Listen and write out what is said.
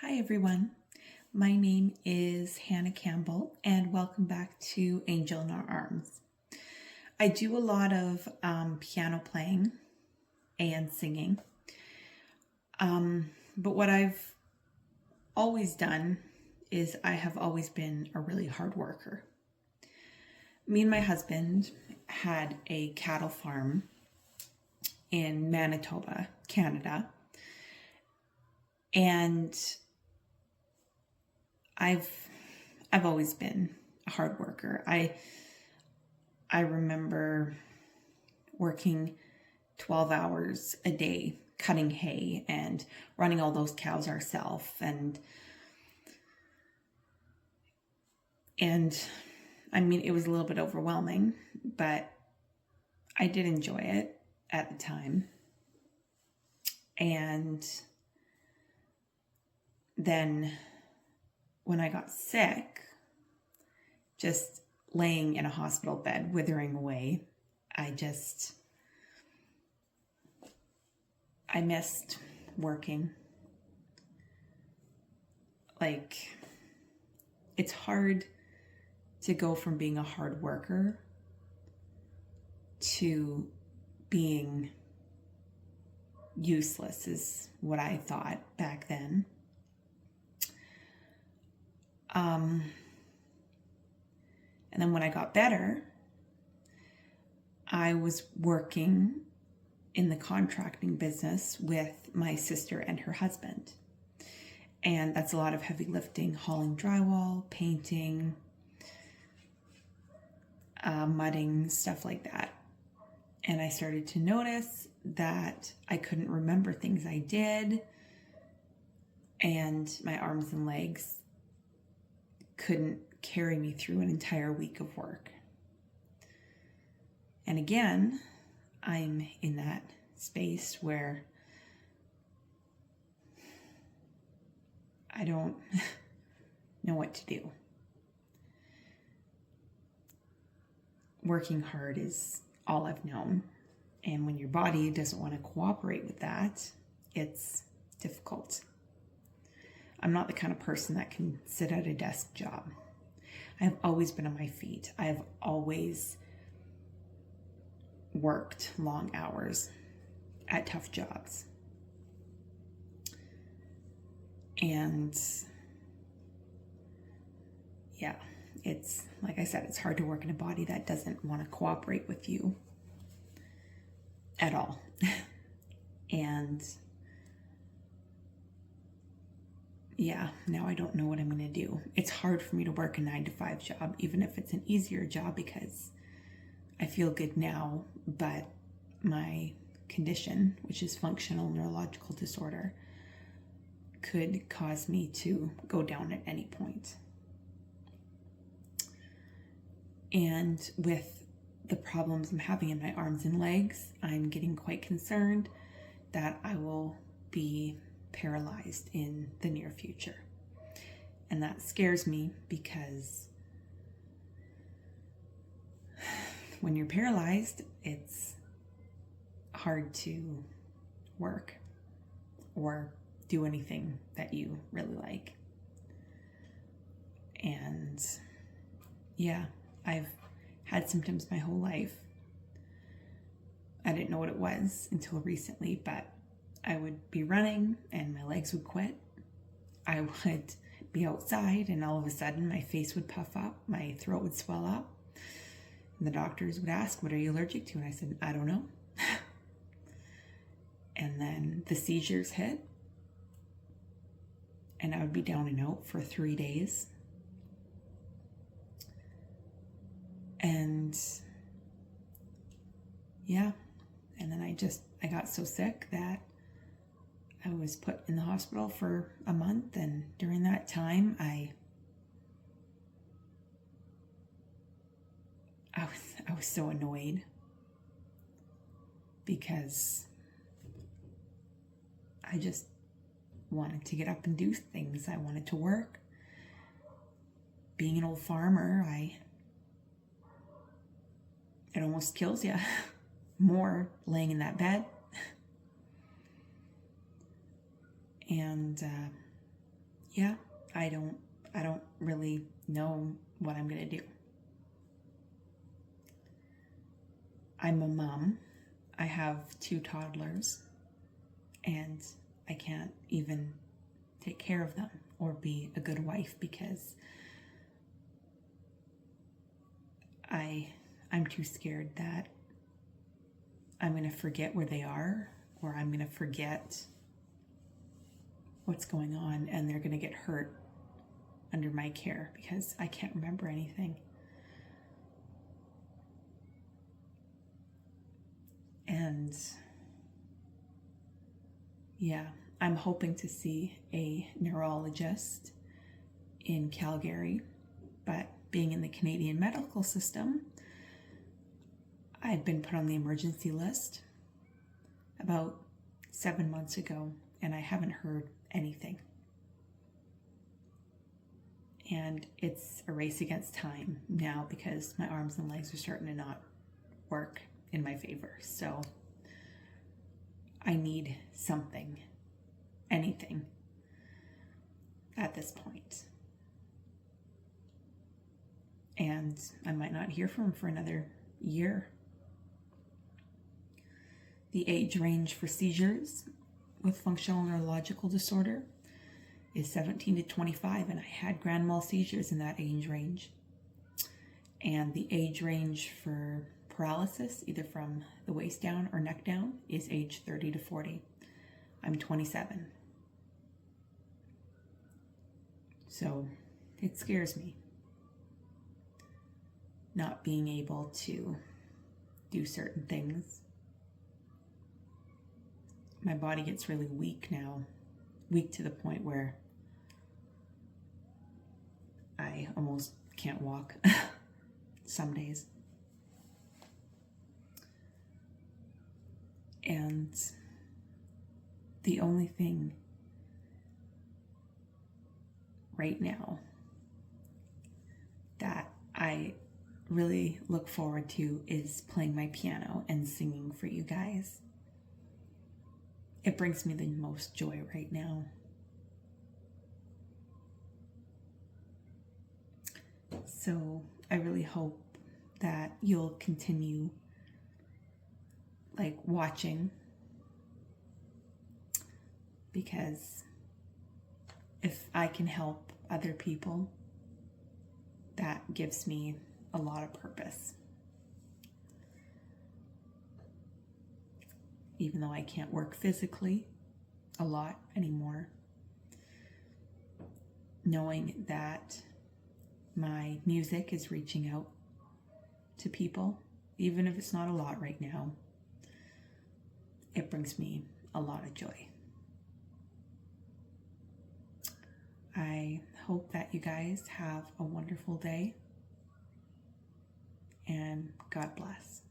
Hi everyone, my name is Hannah Campbell and welcome back to Angel in Our Arms. I do a lot of piano playing and singing, but what I've always done is I have always been a really hard worker. Me and my husband had a cattle farm in Manitoba, Canada, and I've always been a hard worker. I remember working 12 hours a day cutting hay and running all those cows ourselves, and I mean, it was a little bit overwhelming, but I did enjoy it at the time. And then when I got sick, just laying in a hospital bed, withering away, I missed working. Like, it's hard to go from being a hard worker to being useless, is what I thought back then. And then when I got better, I was working in the contracting business with my sister and her husband. And that's a lot of heavy lifting, hauling drywall, painting, mudding, stuff like that. And I started to notice that I couldn't remember things I did, and my arms and legs couldn't carry me through an entire week of work. And again, I'm in that space where I don't know what to do. Working hard is all I've known. And when your body doesn't want to cooperate with that, it's difficult. I'm not the kind of person that can sit at a desk job. I've always been on my feet. I've always worked long hours at tough jobs. And yeah, it's, like I said, it's hard to work in a body that doesn't want to cooperate with you at all. And yeah, now I don't know what I'm going to do. It's hard for me to work a 9-to-5 job, even if it's an easier job, because I feel good now, but my condition, which is functional neurological disorder, could cause me to go down at any point. And with the problems I'm having in my arms and legs, I'm getting quite concerned that I will be paralyzed in the near future. And that scares me because when you're paralyzed, it's hard to work or do anything that you really like. And yeah, I've had symptoms my whole life. I didn't know what it was until recently, but I would be running and my legs would quit. I would be outside and all of a sudden my face would puff up, my throat would swell up. And the doctors would ask, "What are you allergic to?" And I said, "I don't know." And then the seizures hit and I would be down and out for 3 days. And yeah, and then I got so sick that I was put in the hospital for a month, and during that time I was so annoyed because I just wanted to get up and do things. I wanted to work. Being an old farmer, it almost kills you more laying in that bed. And yeah, I don't really know what I'm going to do. I'm a mom. I have 2 toddlers, and I can't even take care of them or be a good wife because I'm too scared that I'm going to forget where they are, or I'm going to forget what's going on and they're going to get hurt under my care because I can't remember anything. And yeah, I'm hoping to see a neurologist in Calgary, but being in the Canadian medical system, I'd been put on the emergency list about 7 months ago, and I haven't heard anything. And it's a race against time now because my arms and legs are starting to not work in my favor. So I need something, anything at this point. And I might not hear from him for another year. The age range for seizures with functional neurological disorder is 17 to 25, and I had grand mal seizures in that age range. And the age range for paralysis, either from the waist down or neck down, is age 30 to 40. I'm 27. So it scares me not being able to do certain things. My body gets really weak now, weak to the point where I almost can't walk some days. And the only thing right now that I really look forward to is playing my piano and singing for you guys. It brings me the most joy right now. So I really hope that you'll continue watching, because if I can help other people, that gives me a lot of purpose. Even though I can't work physically a lot anymore, knowing that my music is reaching out to people, even if it's not a lot right now, it brings me a lot of joy. I hope that you guys have a wonderful day, and God bless.